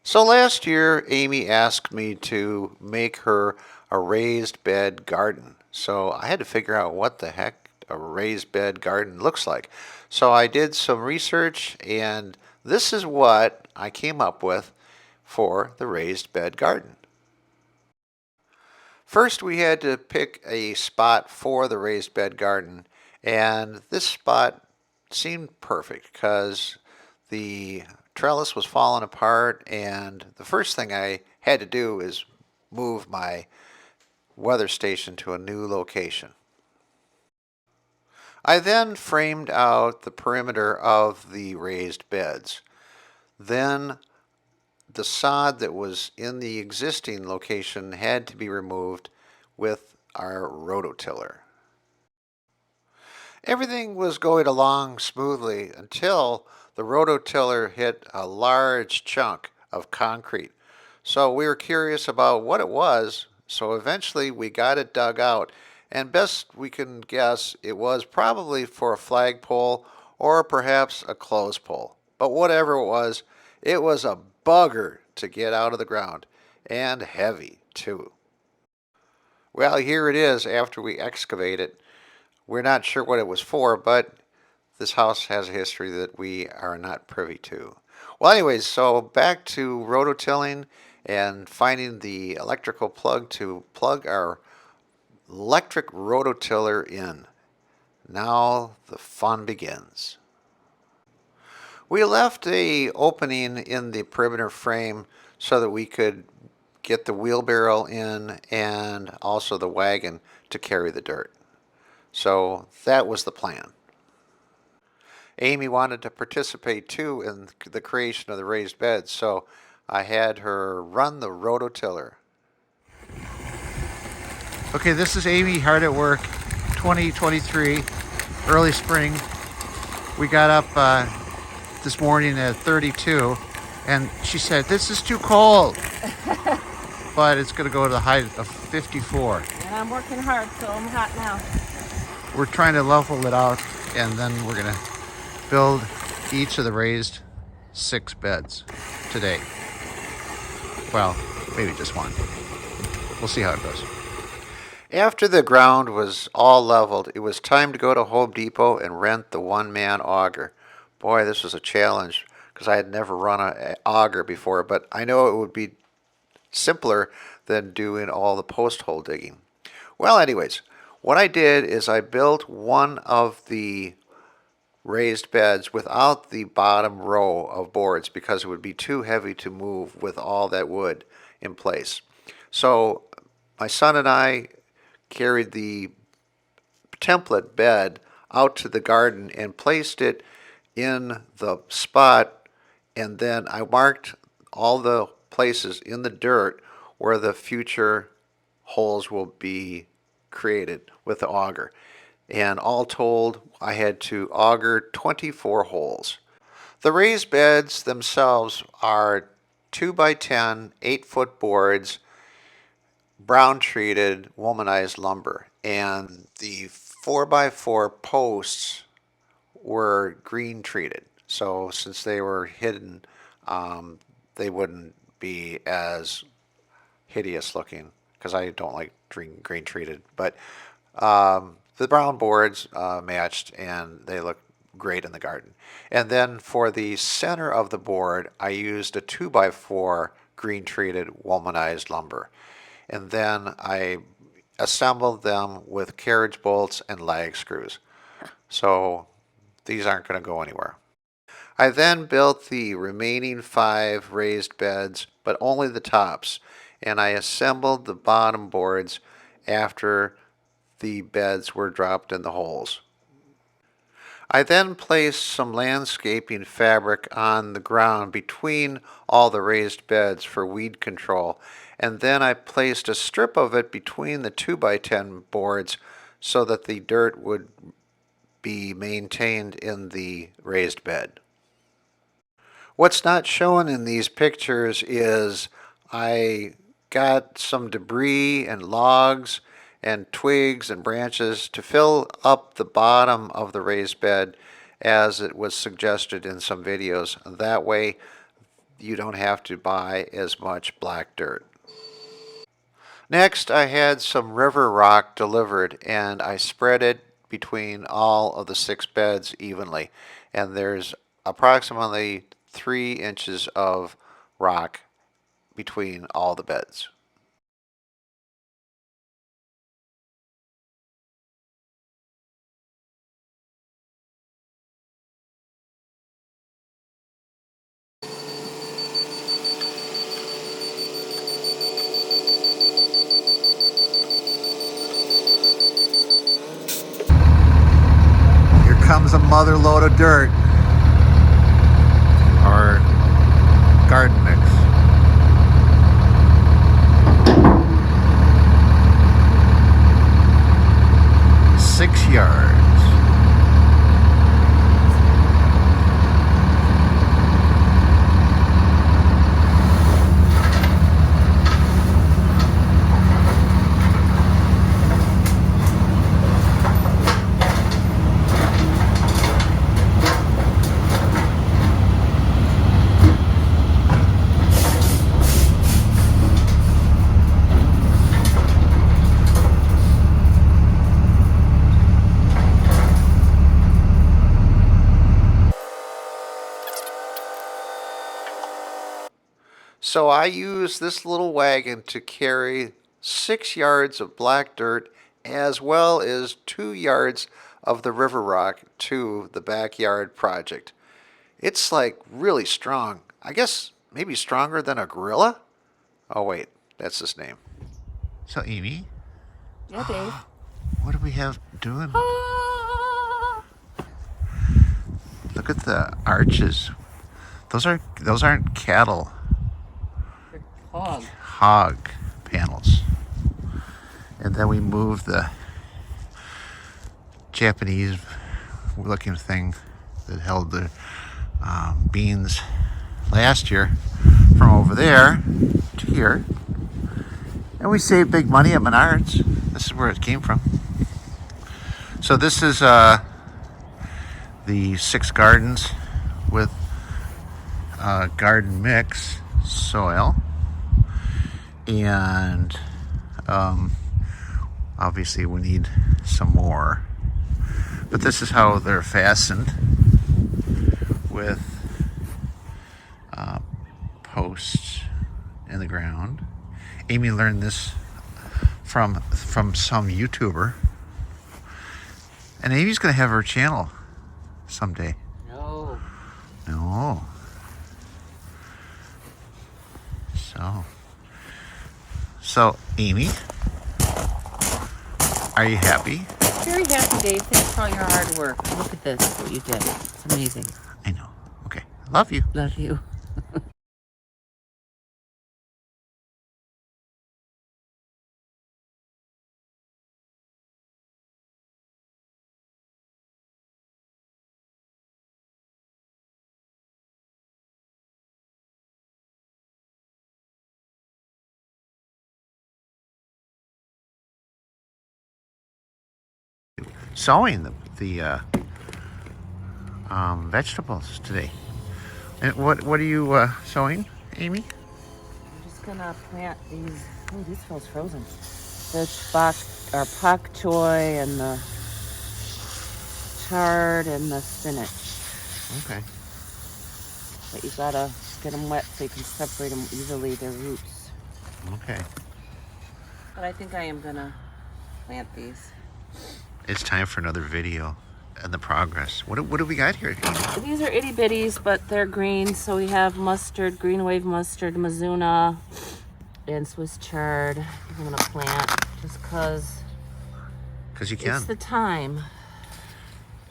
So last year, Amy asked me to make her a raised bed garden. So I had to figure out what the heck a raised bed garden looks like. So I did some research, and this is what I came up with for the raised bed garden. First, we had to pick a spot for the raised bed garden, and this spot seemed perfect because the trellis was falling apart, and the first thing I had to do is move my weather station to a new location. I then framed out the perimeter of the raised beds. Then the sod that was in the existing location had to be removed with our rototiller. Everything was going along smoothly until the rototiller hit a large chunk of concrete. So we were curious about what it was, so eventually we got it dug out, and best we can guess it was probably for a flagpole or perhaps a clothes pole. But whatever it was a bugger to get out of the ground, and heavy too. Well, here it is after we excavate it. We're not sure what it was for, but this house has a history that we are not privy to. Well, anyways, so back to rototilling and finding the electrical plug to plug our electric rototiller in. Now the fun begins. We left a opening in the perimeter frame so that we could get the wheelbarrow in and also the wagon to carry the dirt. So that was the plan. Amy wanted to participate too in the creation of the raised beds, so I had her run the rototiller. Okay, this is Amy hard at work, 2023, early spring. We got up this morning at 32, and she said, "This is too cold," but it's going to go to the height of 54. And I'm working hard, so I'm hot now. We're trying to level it out, and then we're going to build each of the raised 6 beds today. Well, maybe just one. We'll see how it goes. After the ground was all leveled, it was time to go to Home Depot and rent the one-man auger. Boy, this was a challenge because I had never run an auger before, but I know it would be simpler than doing all the post hole digging. Well, anyways, what I did is I built one of the raised beds without the bottom row of boards because it would be too heavy to move with all that wood in place. So my son and I carried the template bed out to the garden and placed it in the spot, and then I marked all the places in the dirt where the future holes will be created with the auger. And all told, I had to auger 24 holes. The raised beds themselves are 2 by 10, 8-foot boards, brown treated womanized lumber, and the 4 by 4 posts were green treated. So since they were hidden, they wouldn't be as hideous looking because I don't like green treated. But the brown boards matched and they look great in the garden. And then for the center of the board, I used a 2 by 4 green treated womanized lumber. And then I assembled them with carriage bolts and lag screws. So these aren't going to go anywhere. I then built the remaining 5 raised beds, but only the tops, and I assembled the bottom boards after the beds were dropped in the holes. I then placed some landscaping fabric on the ground between all the raised beds for weed control, and then I placed a strip of it between the 2 by 10 boards so that the dirt would be maintained in the raised bed. What's not shown in these pictures is I got some debris and logs and twigs and branches to fill up the bottom of the raised bed as it was suggested in some videos. That way you don't have to buy as much black dirt. Next, I had some river rock delivered, and I spread it between all of the 6 beds evenly. And there's approximately 3 inches of rock between all the beds. Here comes a mother load of dirt, or garden mix. Six yards. So I use this little wagon to carry 6 yards of black dirt as well as 2 yards of the river rock to the backyard project. It's like really strong. I guess maybe stronger than a gorilla? Oh wait, that's his name. So Amy, Yeah, Dave. what do we have doing? Ah! Look at the arches. Those aren't cattle. Hog panels. And then we moved the Japanese looking thing that held the beans last year from over there to here. And we saved big money at Menards. This is where it came from. So this is the 6 gardens with garden mix soil. And obviously we need some more. But this is how they're fastened, with posts in the ground. Amy learned this from some YouTuber. And Amy's going to have her channel someday. No. No. So, Amy, are you happy? Very happy, Dave. Thanks for all your hard work. Look at this, what you did. It's amazing. I know. Okay. Love you. Love you. Sowing the vegetables today. And what are you sowing, Amy? I'm just gonna plant these. Oh, these feels frozen. The pak choy and the chard and the spinach. Okay. But you gotta get them wet so you can separate them easily, their roots. Okay. But I think I am gonna plant these. It's time for another video and the progress. What do we got here, Amy? These are itty bitties, but they're green. So we have mustard, green wave mustard, Mizuna, and Swiss chard. I'm gonna plant just cause Because you can. it's the time.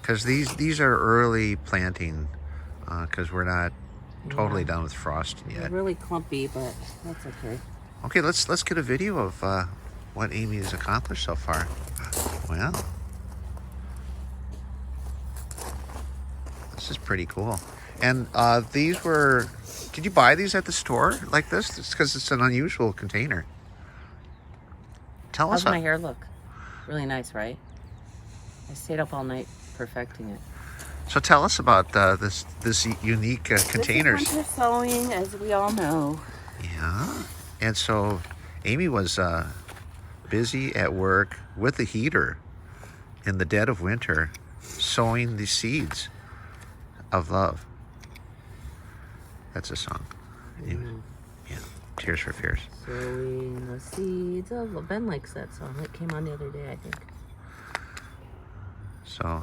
Because these are early planting. Because we're not totally done with frosting They're yet. really clumpy, but that's okay. Okay, let's get a video of what Amy has accomplished so far. Well, this is pretty cool. And these were, did you buy these at the store like this? It's because it's an unusual container. Tell us. How's my hair look? Really nice, right? I stayed up all night perfecting it. So tell us about this unique containers. This is winter sowing, as we all know. Yeah. And so Amy was busy at work with the heater in the dead of winter, sowing the seeds of love. That's a song. Mm. Yeah. Tears for Fears. Sowing the seeds of love. Ben likes that song. It came on the other day, I think. So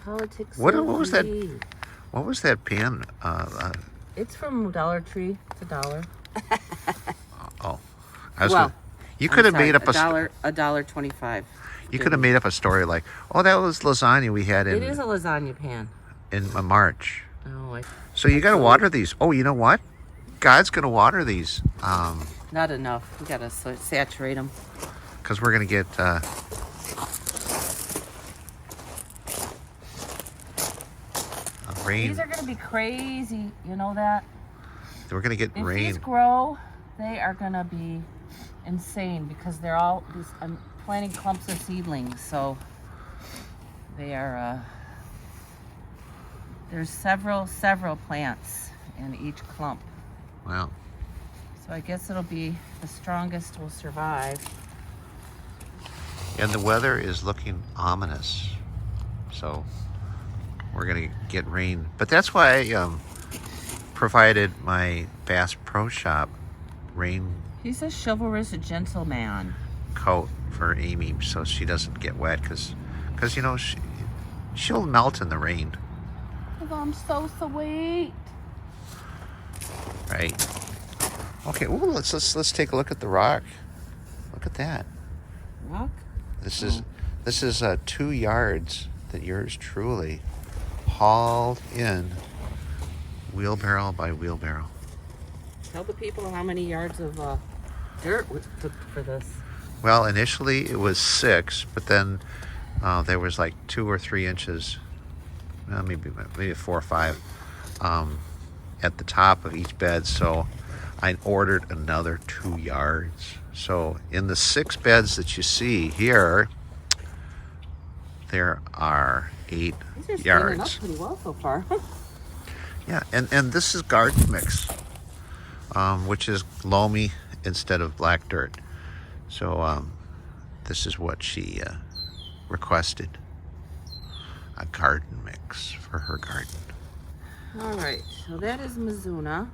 Politics. what of was that? me. What was that pen? It's from Dollar Tree. It's $1. Oh, I was. Well, gonna, you could have made up $1.25. You could have made up a story like, "Oh, that was lasagna we had It is a lasagna pan. in March." Oh, So you got to water these. Oh, you know what? God's gonna water these Not enough. We gotta saturate them. because we're gonna get rain. these are gonna be crazy. You know that? We're gonna get If rain. these grow, they are gonna be insane because they're all these. I'm planting clumps of seedlings, so they are. There's several plants in each clump, Wow. so I guess it'll be the strongest will survive. And the weather is looking ominous, so we're gonna get rain. But that's why I provided my Bass Pro Shop rain He's a chivalrous gentleman. coat for Amy, so she doesn't get wet. Because you know she'll melt in the rain, I'm so sweet. right? Okay. Ooh, let's take a look at the rock. Look at that. Rock? This is 2 yards that yours truly hauled in, wheelbarrow by wheelbarrow. Tell the people how many yards of dirt we took for this. Well, initially it was 6, but then there was like 2 or 3 inches, maybe 4 or 5, at the top of each bed. So I ordered another 2 yards. So in the 6 beds that you see here, there are 8 These are standing up yards. pretty well so far. Yeah, and this is garden mix, which is loamy instead of black dirt. So this is what she requested, a garden mix for her garden. All right, so that is Mizuna.